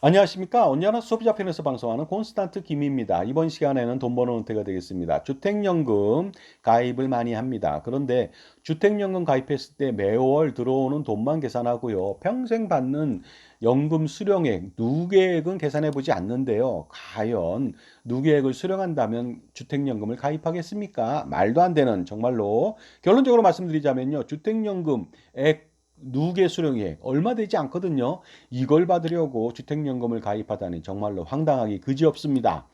안녕하십니까. 언제나 소비자 편에서 방송하는 콘스탄트 김입니다. 이번 시간에는 돈 버는 은퇴가 되겠습니다. 주택연금 가입을 많이 합니다. 그런데 주택연금 가입했을 때 매월 들어오는 돈만 계산하고요. 평생 받는 연금 수령액, 누계액은 계산해 보지 않는데요. 과연 누계액을 수령한다면 주택연금을 가입하겠습니까? 말도 안 되는 정말로 결론적으로 말씀드리자면요. 주택연금액 누계 수령액 얼마 되지 않거든요. 이걸 받으려고 주택연금을 가입하다니 정말로 황당하기 그지없습니다.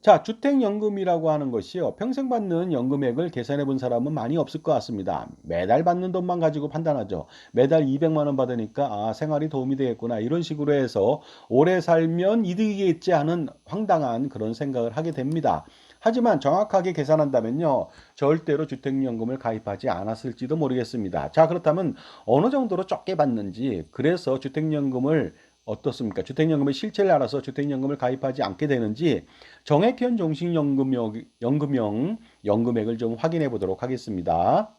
자, 주택연금이라고 하는 것이요. 평생 받는 연금액을 계산해 본 사람은 많이 없을 것 같습니다. 매달 받는 돈만 가지고 판단하죠. 매달 200만 원 받으니까 생활이 도움이 되겠구나. 이런 식으로 해서 오래 살면 이득이겠지 하는 황당한 그런 생각을 하게 됩니다. 하지만 정확하게 계산한다면요. 절대로 주택연금을 가입하지 않았을지도 모르겠습니다. 자, 그렇다면 어느 정도로 적게 받는지, 그래서 주택연금을 어떻습니까? 주택연금의 실체를 알아서 주택연금을 가입하지 않게 되는지 정액현 종식연금형 연금액을 좀 확인해 보도록 하겠습니다.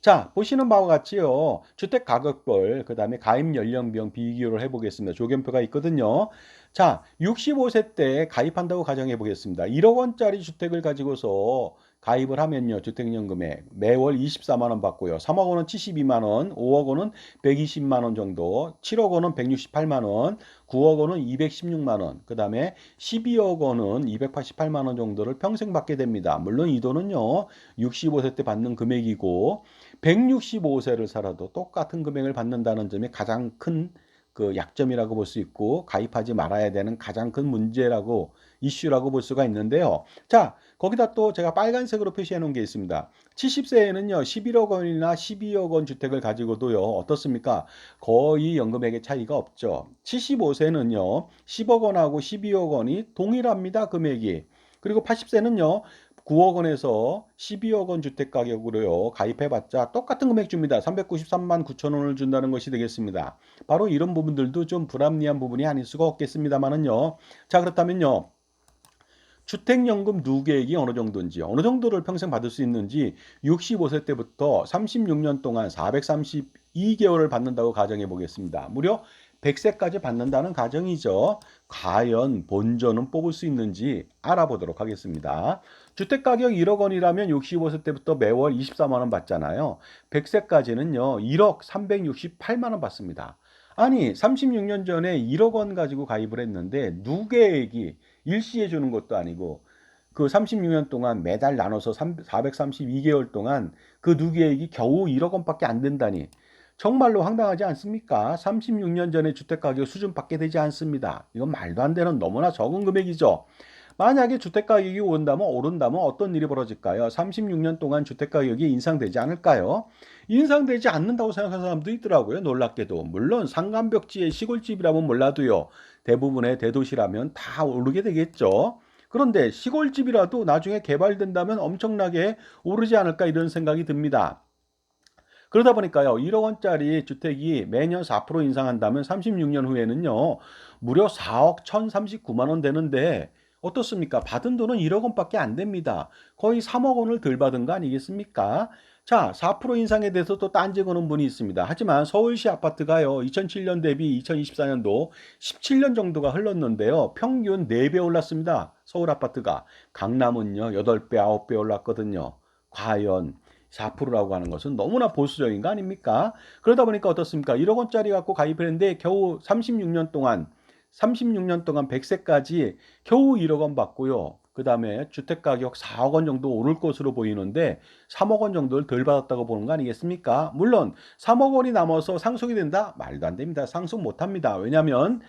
자, 보시는 바와 같이요. 주택 가격별, 그 다음에 가입 연령별 비교를 해보겠습니다. 조견표가 있거든요. 자, 65세 때 가입한다고 가정해 보겠습니다. 1억 원짜리 주택을 가지고서 가입을 하면요. 주택연금에 매월 24만 원 받고요. 3억 원은 72만 원, 5억 원은 120만 원 정도, 7억 원은 168만 원, 9억 원은 216만 원, 그 다음에 12억 원은 288만 원 정도를 평생 받게 됩니다. 물론 이 돈은요. 65세 때 받는 금액이고 165세를 살아도 똑같은 금액을 받는다는 점이 가장 큰 그 약점이라고 볼 수 있고 가입하지 말아야 되는 가장 큰 문제라고 이슈라고 볼 수가 있는데요. 자, 거기다 또 제가 빨간색으로 표시해 놓은 게 있습니다. 70세에는요, 11억 원이나 12억 원 주택을 가지고도요, 어떻습니까? 거의 연금액의 차이가 없죠. 75세는요, 10억 원하고 12억 원이 동일합니다, 금액이. 그리고 80세는요, 9억 원에서 12억 원 주택 가격으로요. 가입해봤자 똑같은 금액 줍니다. 393만 9천 원을 준다는 것이 되겠습니다. 바로 이런 부분들도 좀 불합리한 부분이 아닐 수가 없겠습니다만은요. 자, 그렇다면요. 주택연금 누계액이 어느 정도인지, 어느 정도를 평생 받을 수 있는지 65세 때부터 36년 동안 432개월을 받는다고 가정해 보겠습니다. 무려 100세까지 받는다는 가정이죠. 과연 본전은 뽑을 수 있는지 알아보도록 하겠습니다. 주택가격 1억 원이라면 65세 때부터 매월 24만 원 받잖아요. 100세까지는요, 1억 368만 원 받습니다. 아니, 36년 전에 1억 원 가지고 가입을 했는데 누계액이 일시해 주는 것도 아니고 그 36년 동안 매달 나눠서 432개월 동안 그 누계액이 겨우 1억 원밖에 안 된다니 정말로 황당하지 않습니까? 36년 전에 주택가격 수준밖에 되지 않습니다. 이건 말도 안 되는 너무나 적은 금액이죠. 만약에 주택가격이 오른다면 어떤 일이 벌어질까요? 36년 동안 주택가격이 인상되지 않을까요? 인상되지 않는다고 생각하는 사람도 있더라고요. 놀랍게도. 물론 상간벽지의 시골집이라면 몰라도요. 대부분의 대도시라면 다 오르게 되겠죠. 그런데 시골집이라도 나중에 개발된다면 엄청나게 오르지 않을까 이런 생각이 듭니다. 그러다 보니까요. 1억 원짜리 주택이 매년 4% 인상한다면 36년 후에는요. 무려 4억 1,039만 원 되는데 어떻습니까? 받은 돈은 1억 원밖에 안 됩니다. 거의 3억 원을 덜 받은 거 아니겠습니까? 자, 4% 인상에 대해서 또 딴지 거는 분이 있습니다. 하지만 서울시 아파트가요. 2007년 대비 2024년도 17년 정도가 흘렀는데요. 평균 4배 올랐습니다. 서울 아파트가. 강남은요. 8배, 9배 올랐거든요. 과연 4%라고 하는 것은 너무나 보수적인 거 아닙니까? 그러다 보니까 어떻습니까? 1억 원짜리 갖고 가입을 했는데 겨우 36년 동안 100세까지 겨우 1억 원 받고요. 그 다음에 주택가격 4억 원 정도 오를 것으로 보이는데 3억 원 정도를 덜 받았다고 보는 거 아니겠습니까? 물론 3억 원이 남아서 상속이 된다? 말도 안 됩니다. 상속 못 합니다. 왜냐하면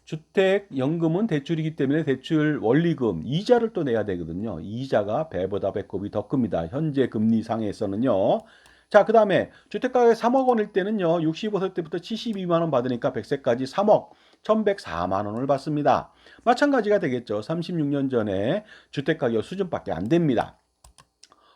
주택연금은 대출이기 때문에 대출 원리금, 이자를 또 내야 되거든요. 이자가 배보다 배꼽이 더 큽니다. 현재 금리상에서는요. 자, 그 다음에 주택가격 3억 원일 때는요. 65세 때부터 72만 원 받으니까 100세까지 3억 1104만 원을 받습니다. 마찬가지가 되겠죠. 36년 전에 주택가격 수준밖에 안 됩니다.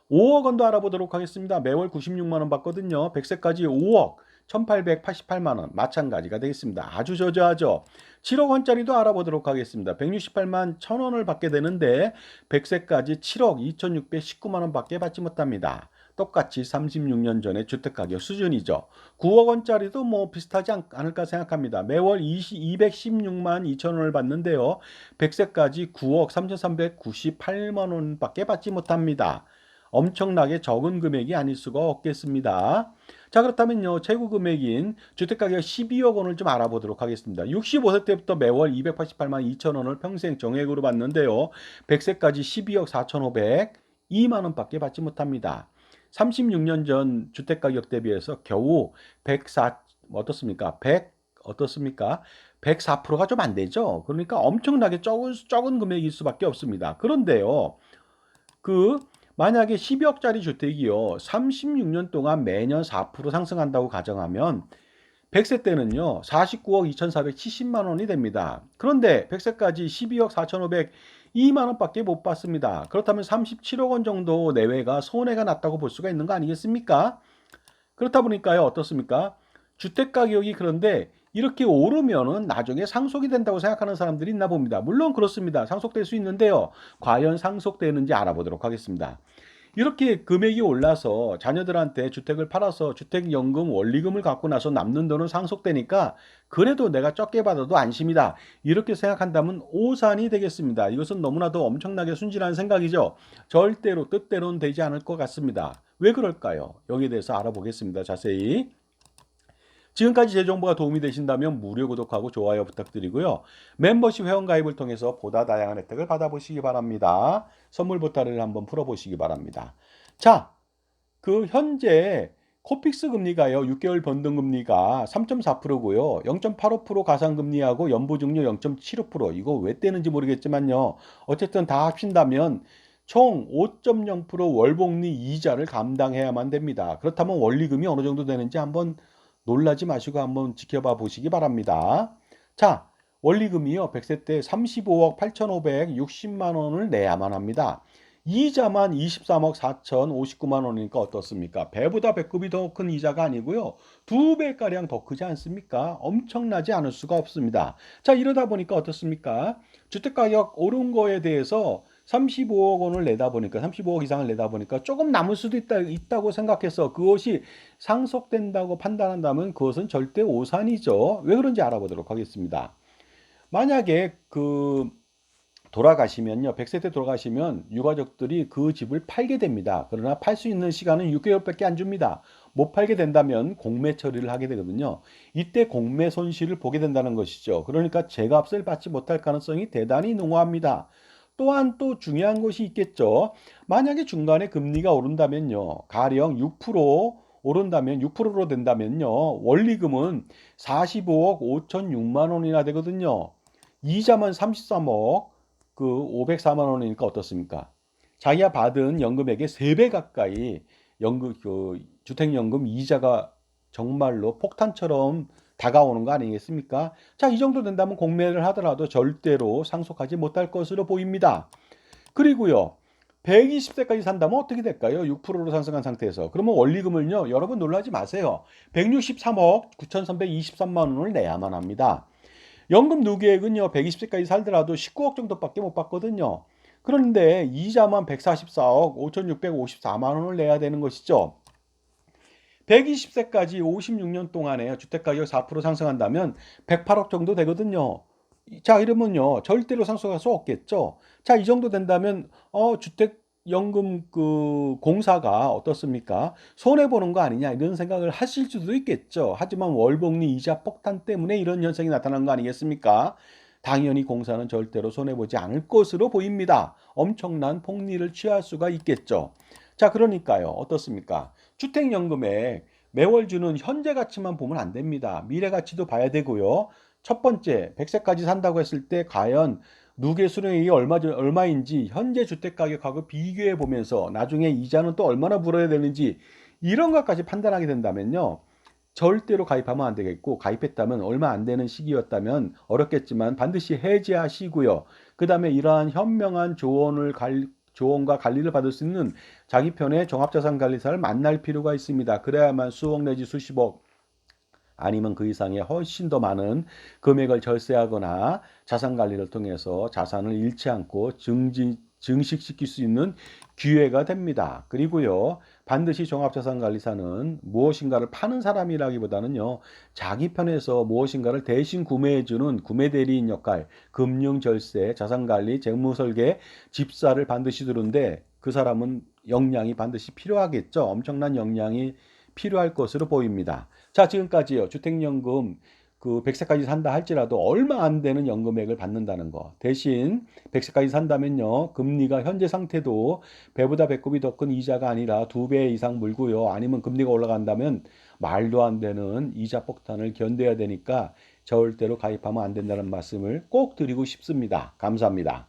5억 원도 알아보도록 하겠습니다. 매월 96만 원 받거든요. 100세까지 5억 1888만 원 마찬가지가 되겠습니다. 아주 저조하죠. 7억 원짜리도 알아보도록 하겠습니다. 168만 1000원을 받게 되는데 100세까지 7억 2619만 원밖에 받지 못합니다. 똑같이 36년 전의 주택가격 수준이죠. 9억 원짜리도 뭐 비슷하지 않을까 생각합니다. 매월 216만 2천 원을 받는데요. 100세까지 9억 3,398만 원밖에 받지 못합니다. 엄청나게 적은 금액이 아닐 수가 없겠습니다. 자, 그렇다면요, 최고 금액인 주택가격 12억 원을 좀 알아보도록 하겠습니다. 65세 때부터 매월 288만 2천 원을 평생 정액으로 받는데요. 100세까지 12억 4,502만 원밖에 받지 못합니다. 36년 전 주택가격 대비해서 겨우 104, 어떻습니까? 100, 어떻습니까? 104%가 좀 안 되죠? 그러니까 엄청나게 적은 금액일 수밖에 없습니다. 그런데요, 그 만약에 12억짜리 주택이요, 36년 동안 매년 4% 상승한다고 가정하면 100세 때는요, 49억 2,470만 원이 됩니다. 그런데 100세까지 12억 4,502만 원밖에 못 받습니다. 그렇다면 37억 원 정도 내외가 손해가 났다고 볼 수가 있는 거 아니겠습니까? 그렇다 보니까요, 어떻습니까? 주택 가격이 그런데 이렇게 오르면은 나중에 상속이 된다고 생각하는 사람들이 있나 봅니다. 물론 그렇습니다. 상속될 수 있는데요. 과연 상속되는지 알아보도록 하겠습니다. 이렇게 금액이 올라서 자녀들한테 주택을 팔아서 주택연금 원리금을 갖고 나서 남는 돈은 상속되니까 그래도 내가 적게 받아도 안심이다. 이렇게 생각한다면 오산이 되겠습니다. 이것은 너무나도 엄청나게 순진한 생각이죠. 절대로 뜻대로는 되지 않을 것 같습니다. 왜 그럴까요? 여기에 대해서 알아보겠습니다. 자세히. 지금까지 제 정보가 도움이 되신다면 무료 구독하고 좋아요 부탁드리고요. 멤버십 회원가입을 통해서 보다 다양한 혜택을 받아보시기 바랍니다. 선물 보따리를 한번 풀어보시기 바랍니다. 자, 그 현재 코픽스 금리가요. 6개월 변동금리가 3.4%고요. 0.85% 가상금리하고 연보증료 0.75%. 이거 왜 떼는지 모르겠지만요. 어쨌든 다 합친다면 총 5.0% 월복리 이자를 감당해야만 됩니다. 그렇다면 원리금이 어느 정도 되는지 한번 놀라지 마시고 한번 지켜봐 보시기 바랍니다. 자, 원리금이요. 100세 때 35억 8,560만 원을 내야만 합니다. 이자만 23억 4,059만 원이니까 어떻습니까? 배보다 배꼽이 더 큰 이자가 아니고요. 2배가량 더 크지 않습니까? 엄청나지 않을 수가 없습니다. 자, 이러다 보니까 어떻습니까? 주택가격 오른 거에 대해서 35억 원을 내다 보니까 35억 이상을 내다 보니까 조금 남을 수도 있다고 생각해서 그것이 상속된다고 판단한다면 그것은 절대 오산이죠. 왜 그런지 알아보도록 하겠습니다. 만약에 돌아가시면요. 100세 때 돌아가시면 유가족들이 그 집을 팔게 됩니다. 그러나 팔 수 있는 시간은 6개월밖에 안 줍니다. 못 팔게 된다면 공매 처리를 하게 되거든요. 이때 공매 손실을 보게 된다는 것이죠. 그러니까 제값을 받지 못할 가능성이 대단히 농후합니다. 또한 또 중요한 것이 있겠죠. 만약에 중간에 금리가 오른다면요. 가령 6% 오른다면 6%로 된다면요. 원리금은 45억 5,006만 원이나 되거든요. 이자만 33억 504만 원이니까 어떻습니까? 자기가 받은 연금액의 3배 가까이 주택연금 이자가 정말로 폭탄처럼 다가오는 거 아니겠습니까? 자, 이 정도 된다면 공매를 하더라도 절대로 상속하지 못할 것으로 보입니다. 그리고요, 120세까지 산다면 어떻게 될까요? 6%로 상승한 상태에서. 그러면 원리금을요, 여러분 놀라지 마세요. 163억 9,323만 원을 내야만 합니다. 연금 누계액은요, 120세까지 살더라도 19억 정도밖에 못 받거든요. 그런데 이자만 144억 5,654만 원을 내야 되는 것이죠. 120세까지 56년 동안에 주택가격 4% 상승한다면 108억 정도 되거든요. 자, 이러면요, 절대로 상속할 수 없겠죠. 자, 이 정도 된다면 주택연금 공사가 어떻습니까? 손해 보는 거 아니냐 이런 생각을 하실 수도 있겠죠. 하지만 월복리 이자 폭탄 때문에 이런 현상이 나타난 거 아니겠습니까? 당연히 공사는 절대로 손해 보지 않을 것으로 보입니다. 엄청난 폭리를 취할 수가 있겠죠. 자, 그러니까요, 어떻습니까? 주택연금에 매월 주는 현재 가치만 보면 안 됩니다. 미래 가치도 봐야 되고요. 첫 번째, 100세까지 산다고 했을 때 과연 누계 수령액이 얼마인지 현재 주택 가격하고 비교해 보면서 나중에 이자는 또 얼마나 물어야 되는지 이런 것까지 판단하게 된다면요. 절대로 가입하면 안 되겠고, 가입했다면 얼마 안 되는 시기였다면 어렵겠지만 반드시 해지하시고요. 그 다음에 이러한 현명한 조언과 관리를 받을 수 있는 자기 편의 종합자산관리사를 만날 필요가 있습니다. 그래야만 수억 내지 수십억 아니면 그 이상의 훨씬 더 많은 금액을 절세하거나 자산관리를 통해서 자산을 잃지 않고 증식시킬 수 있는 기회가 됩니다. 그리고요, 반드시 종합자산관리사는 무엇인가를 파는 사람이라기보다는요, 자기 편에서 무엇인가를 대신 구매해주는 구매대리인 역할, 금융절세, 자산관리, 재무설계, 집사를 반드시 두는데 그 사람은 역량이 반드시 필요하겠죠. 엄청난 역량이 필요할 것으로 보입니다. 자, 지금까지요. 주택연금 100세까지 산다 할지라도 얼마 안 되는 연금액을 받는다는 거. 대신 100세까지 산다면요. 금리가 현재 상태도 배보다 배꼽이 더 큰 이자가 아니라 2배 이상 물고요. 아니면 금리가 올라간다면 말도 안 되는 이자 폭탄을 견뎌야 되니까 절대로 가입하면 안 된다는 말씀을 꼭 드리고 싶습니다. 감사합니다.